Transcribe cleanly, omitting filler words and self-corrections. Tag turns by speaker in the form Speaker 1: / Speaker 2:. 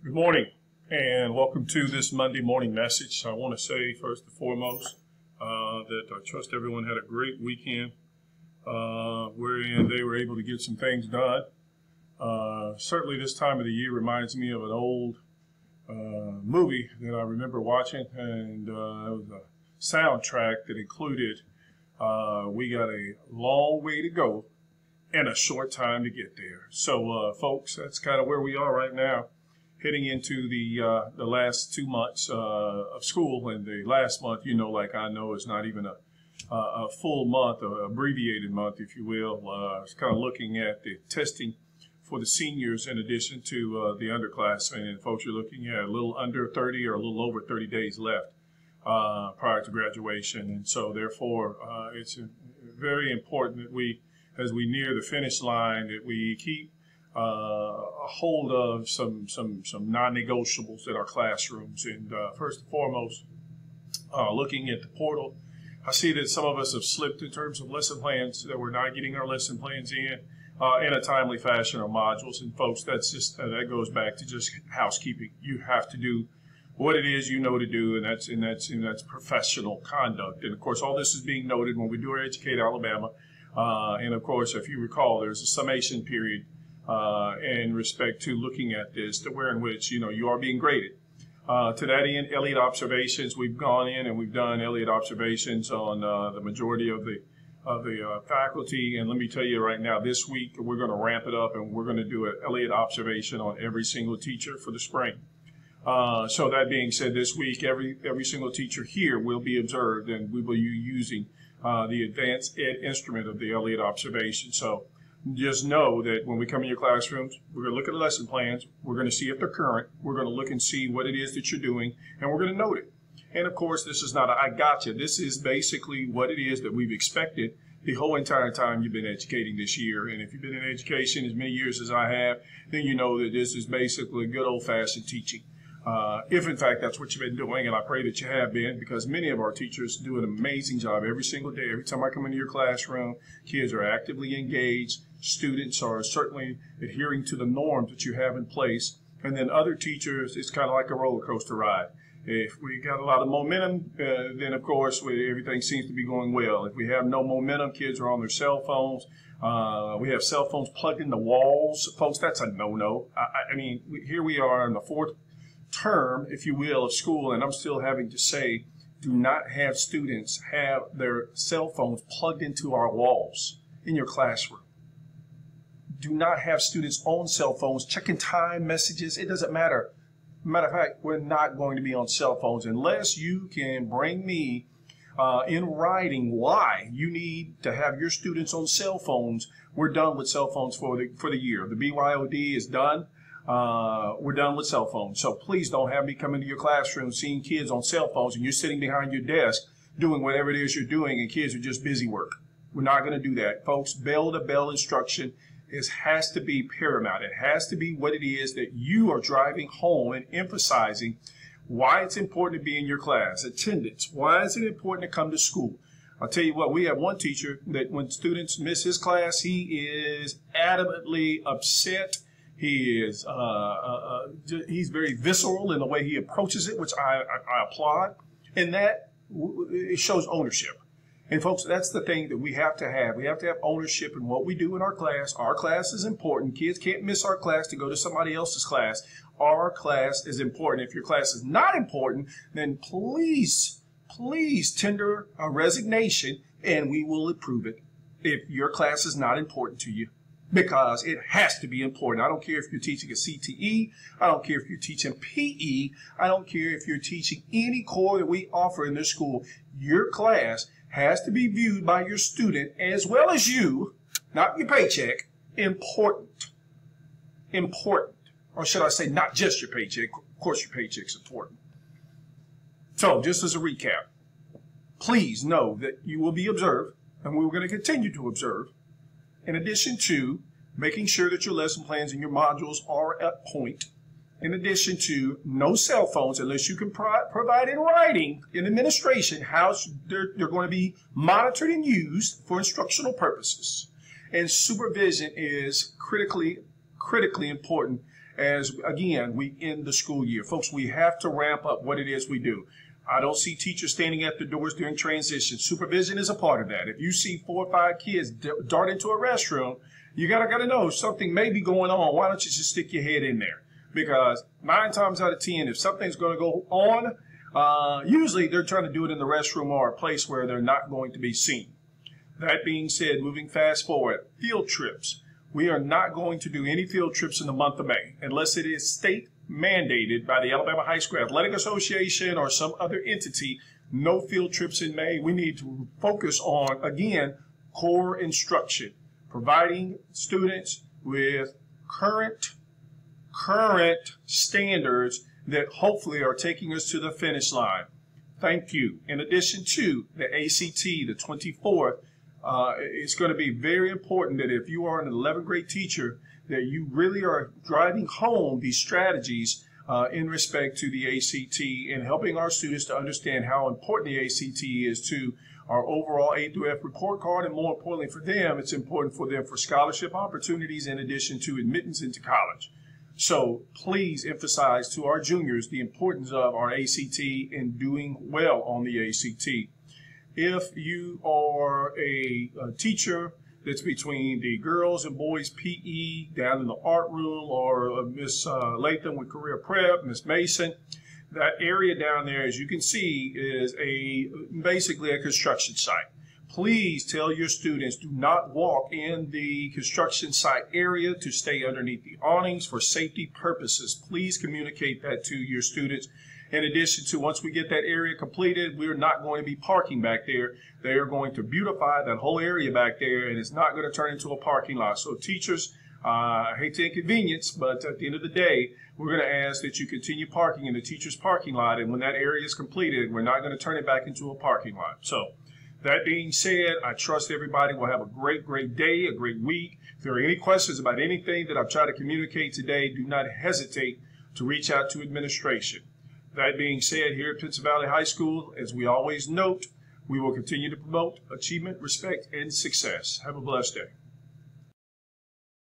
Speaker 1: Good morning and welcome to this Monday morning message. I want to say first and foremost that I trust everyone had a great weekend wherein they were able to get some things done. Certainly this time of the year reminds me of an old movie that I remember watching, and it was a soundtrack that included "We Got a Long Way to Go and a Short Time to Get There." So folks, that's kind of where we are right now, heading into the last 2 months of school. And the last month, like I know, is not even a full month, or abbreviated month, if you will. It's kind of looking at the testing for the seniors in addition to the underclassmen. And folks, you're looking at a little under 30 or a little over 30 days left prior to graduation. And so therefore, it's very important that we, as we near the finish line, that we keep a hold of some non-negotiables in our classrooms. And first and foremost, looking at the portal, I see that some of us have slipped in terms of lesson plans, that we're not getting our lesson plans in a timely fashion, or modules. And folks, that's just that goes back to just housekeeping. You have to do what it is you know to do, and that's professional conduct. And of course, all this is being noted when we do our Educate Alabama. And of course, if you recall, there's a summation period in respect to looking at this, to where in which you are being graded. To that end, Elliott observations, we've gone in and we've done Elliott observations on the majority of the faculty. And let me tell you right now, this week we're going to ramp it up, and we're going to do an Elliott observation on every single teacher for the spring. So that being said, this week every single teacher here will be observed, and we will be using the advanced ed instrument of the Elliott observation. So just know that when we come in your classrooms, we're going to look at the lesson plans. We're going to see if they're current. We're going to look and see what it is that you're doing, and we're going to note it. And of course, this is not a "I gotcha." This is basically what it is that we've expected the whole entire time you've been educating this year. And if you've been in education as many years as I have, then you know that this is basically good old-fashioned teaching. If in fact that's what you've been doing, and I pray that you have been, because many of our teachers do an amazing job every single day. Every time I come into your classroom, kids are actively engaged. Students are certainly adhering to the norms that you have in place. And then other teachers, it's kind of like a roller coaster ride. If we got a lot of momentum, then of course everything seems to be going well. If we have no momentum, kids are on their cell phones. We have cell phones plugged in the walls. Folks, that's a no-no. I mean, here we are in the fourth term, if you will, of school, and I'm still having to say, do not have students have their cell phones plugged into our walls in your classroom. Do not have students on cell phones checking time messages. It doesn't matter. Matter of fact, we're not going to be on cell phones unless you can bring me in writing why you need to have your students on cell phones. We're done with cell phones for the year. The BYOD is done. We're done with cell phones. So please don't have me come into your classroom seeing kids on cell phones and you're sitting behind your desk doing whatever it is you're doing, and kids are just busy work. We're not going to do that. Folks, bell-to-bell instruction has to be paramount. It has to be what it is that you are driving home and emphasizing why it's important to be in your class. Attendance. Why is it important to come to school? I'll tell you what, we have one teacher that when students miss his class, he is adamantly upset. He is he's very visceral in the way he approaches it, which I applaud. And that it shows ownership. And folks, that's the thing that we have to have. We have to have ownership in what we do in our class. Our class is important. Kids can't miss our class to go to somebody else's class. Our class is important. If your class is not important, then please tender a resignation and we will approve it if your class is not important to you. Because it has to be important. I don't care if you're teaching a CTE. I don't care if you're teaching PE. I don't care if you're teaching any core that we offer in this school. Your class has to be viewed by your student as well as you, not your paycheck, important. Important. Or should I say not just your paycheck. Of course your paycheck's important. So just as a recap, please know that you will be observed, and we're going to continue to observe, in addition to making sure that your lesson plans and your modules are at point. In addition to no cell phones unless you can provide in writing in administration how they're going to be monitored and used for instructional purposes. And supervision is critically important as, again, we end the school year. Folks, we have to ramp up what it is we do. I don't see teachers standing at the doors during transition. Supervision is a part of that. If you see 4 or 5 kids dart into a restroom, you gotta know something may be going on. Why don't you just stick your head in there? Because 9 times out of 10, if something's going to go on, usually they're trying to do it in the restroom or a place where they're not going to be seen. That being said, moving fast forward, field trips. We are not going to do any field trips in the month of May unless it is state mandated by the Alabama High School Athletic Association or some other entity. No field trips in May. We need to focus on, again, core instruction, providing students with current standards that hopefully are taking us to the finish line. Thank you. In addition to the ACT, the 24th, it's going to be very important that if you are an 11th grade teacher, that you really are driving home these strategies in respect to the ACT and helping our students to understand how important the ACT is to our overall A through F report card, and more importantly for them, it's important for them for scholarship opportunities in addition to admittance into college. So please emphasize to our juniors the importance of our ACT and doing well on the ACT. If you are a teacher that's between the girls and boys PE down in the art room, or Miss Latham with Career Prep, Miss Mason, that area down there, as you can see, is basically a construction site. Please tell your students, do not walk in the construction site area, to stay underneath the awnings for safety purposes. Please communicate that to your students. In addition to, once we get that area completed, we're not going to be parking back there. They are going to beautify that whole area back there, and it's not going to turn into a parking lot. So teachers, I hate to inconvenience, but at the end of the day, we're going to ask that you continue parking in the teacher's parking lot, and when that area is completed, we're not going to turn it back into a parking lot. So that being said, I trust everybody will have a great day, a great week. If there are any questions about anything that I've tried to communicate today, do not hesitate to reach out to administration. That being said, here at Pinson Valley High School, as we always note, we will continue to promote achievement, respect, and success. Have a blessed day.